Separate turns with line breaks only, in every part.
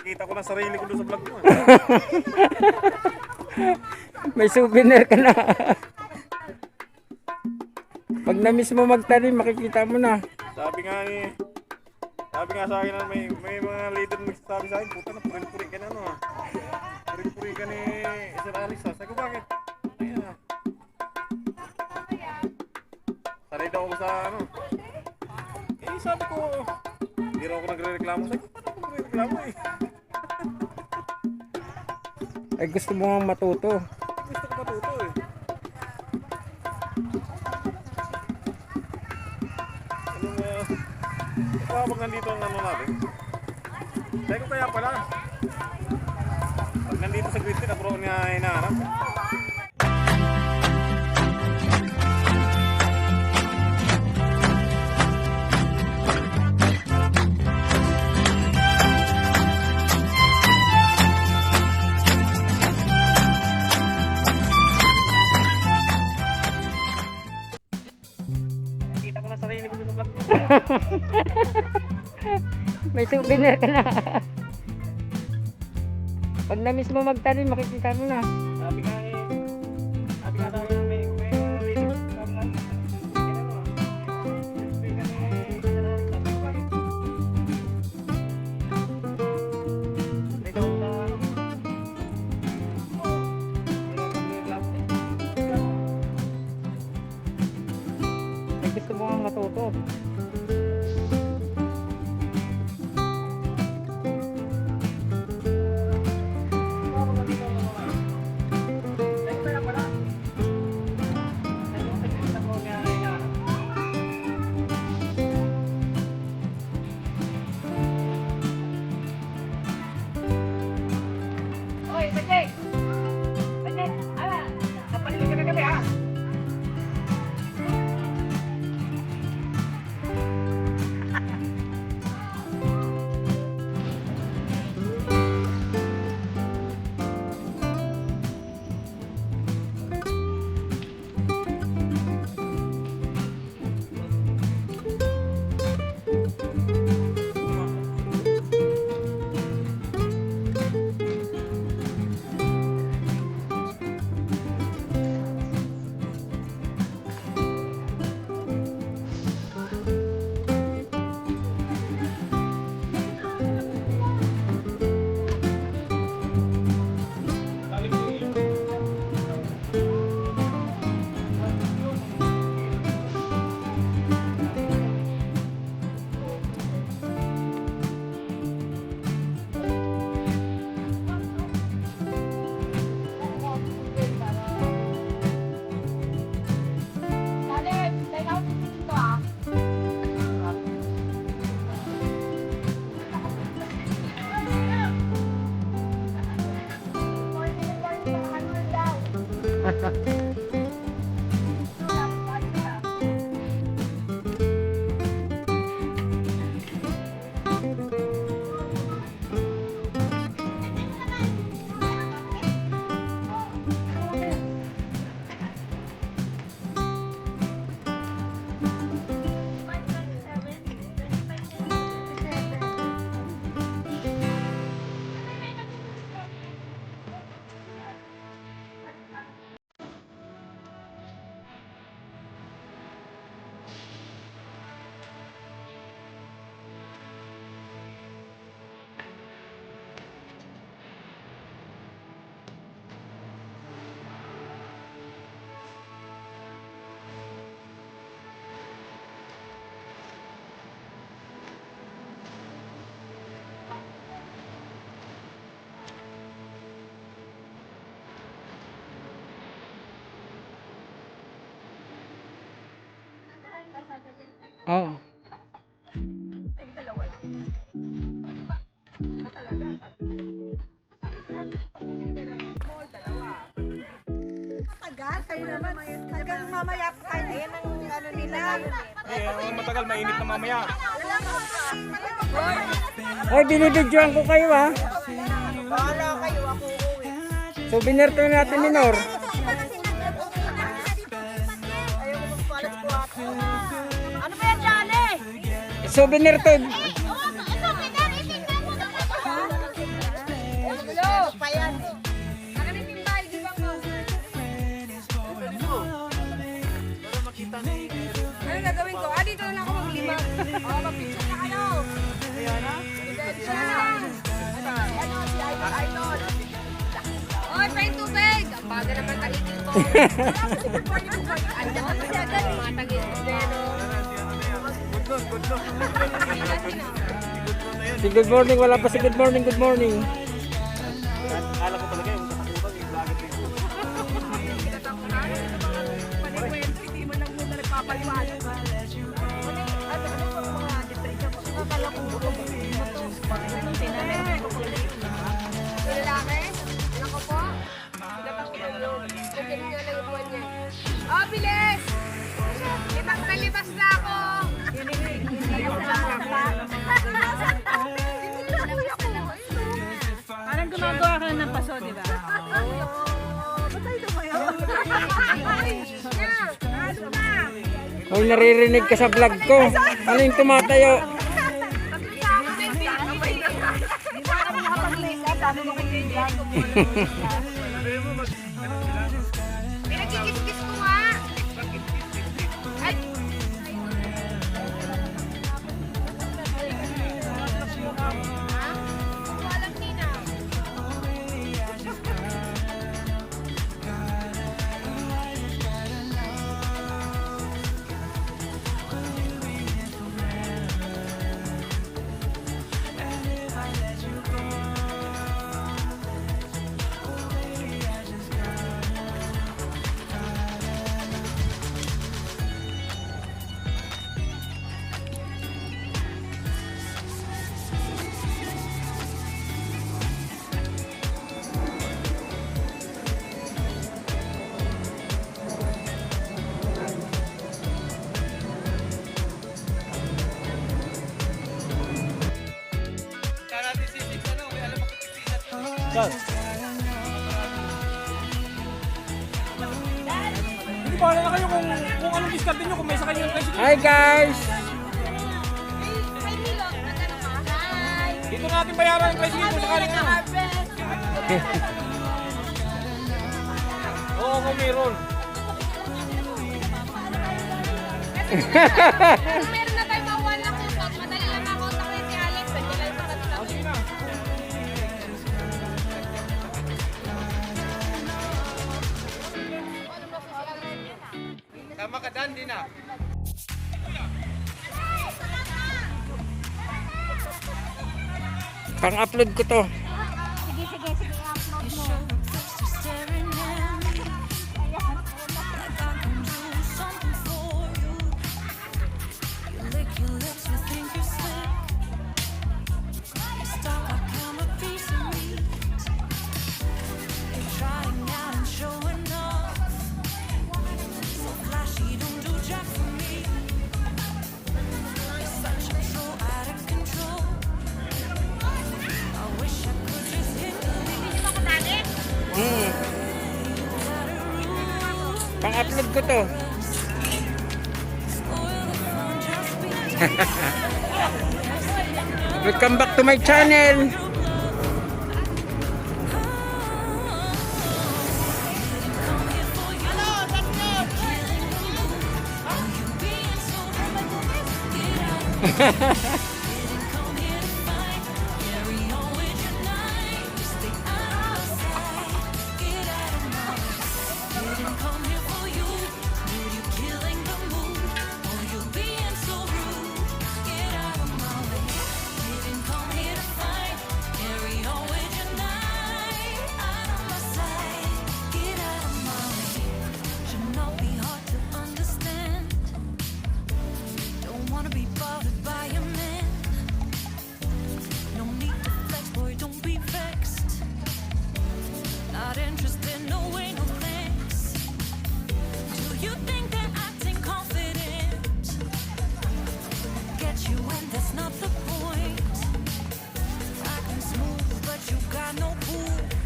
Kita ko na sarili ko doon sa vlog mo.
May souvenir ka na. Pag na-miss mo magtanim, makikita mo na.
Sabi nga sa akin na may mga leader nagsasabi sa akin, puta na puri-puri ka na ano ah. Puri-puri ka ni Sir Alex ah. Sabi ko bakit? Ayan ah. Sanay daw ako sa ano. Eh sabi ko, hindi raw ako nagre-reklamo. Sabi ko, paano ako nagre-reklamo eh?
Ay gusto mo nga matuto.
Gusto ko matuto eh. Pag nandito ang ano natin. Sabi ko kaya pala. Pag nandito sa grid, na bro niya hinaharap. Kita ko na sarili ko sa vlog.
May souvenir ka na. Pag na-miss mo magtanim, makikita mo na.
Sabi nga sa akin, may leader nagsasabi sa akin.
Ay gusto mo nga matuto. Oo.
Tagal, kayo naman. Hanggang mamaya kayo. Ayan ang ano nila.
Eh, matagal mainit na mamaya.
Ay, binibidyoan ko kayo ha.
Bahala kayo, ako uuwi.
Souvenir to natin ni Nor.
Ayaw ko magpalas ko ako. Ano ba yan, Johnny?
Souvenir to.
Oo, ito, pinag-itignan mo na. Aga naman tagigil ko. Andiyan ka kasi agad eh. Matagil ko din, no?
Good luck.
Si good morning, wala pa si good morning, good morning.
Alam ko talaga yung katakutan, yung vlogger dito.
Hindi mo lang muna nagpapaliwanag. Lalaki? Anak ko po? Ganyan nga lang yung buwan niya. Oh, bilis! Libas na libas na ako!
Parang gumagawa ka ng paso, di ba?
Hoy, naririnig ka sa vlog ko. Ano yung tumatayo?
Pinagkikis-kis ko nga! Ay! Walang nina.
Saan?
Hindi ba na kayo kung anong discard nyo kung may sakay yung tricycle?
Hi guys!
Ay, Milo, magano ka? Hi!
Dito natin bayaran yung tricycle kung sakaling ano. Oo, kung meron.
Kung meron na tayo makuha na kusot, madali lang makontak si Alex. Pwede lang sa kanila.
Sige na. Tama ka Dan, di na.
Pang-upload ko to.
Sige, upload mo.
Pang-upload ko to. Welcome back to my channel.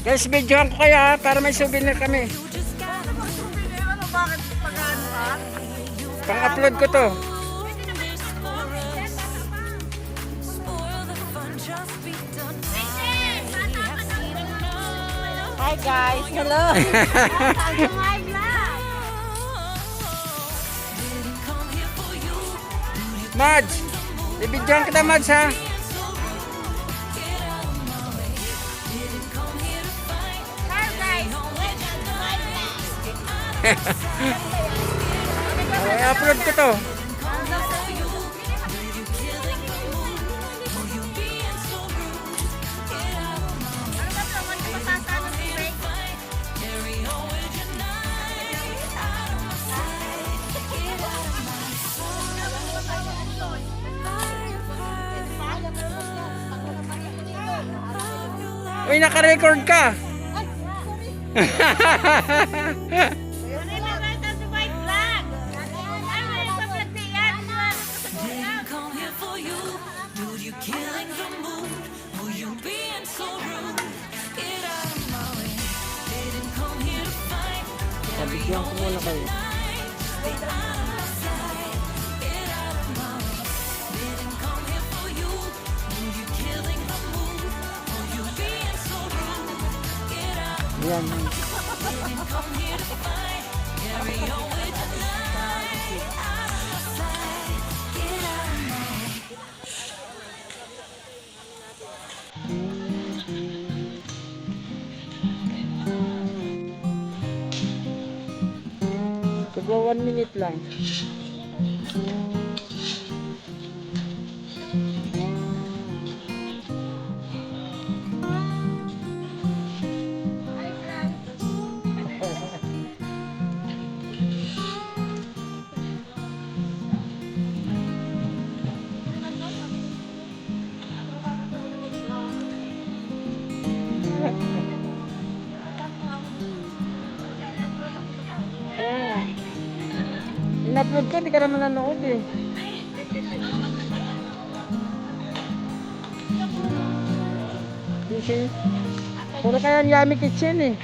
Guys, videohan ko kayo ha, para may souvenir kami. Pang-upload ko to.
Hi guys, hello.
Mads, ibidyohan kita Mads ha.
Hi guys!
I-upload ko to. Uy, naka-record ka.
Didn't come here for you. Dude, you killing the mood. Who you being so rude? Get out of my way. Didn't come here to fight.
Pabigyan ko muna kayo.
Stay out of my sight. Get out of my way. Didn't come here for you. Dude, you killing the mood. Who you being so rude? Get out.
Yan.
Didn't come here to fight. Carry on with your life. Out of my sight. Get out of my way.
Siguro 1 minute lang. In-upload ko, hindi ka naman nanood eh. Kasi, puro kaya Yummy Kitchen eh.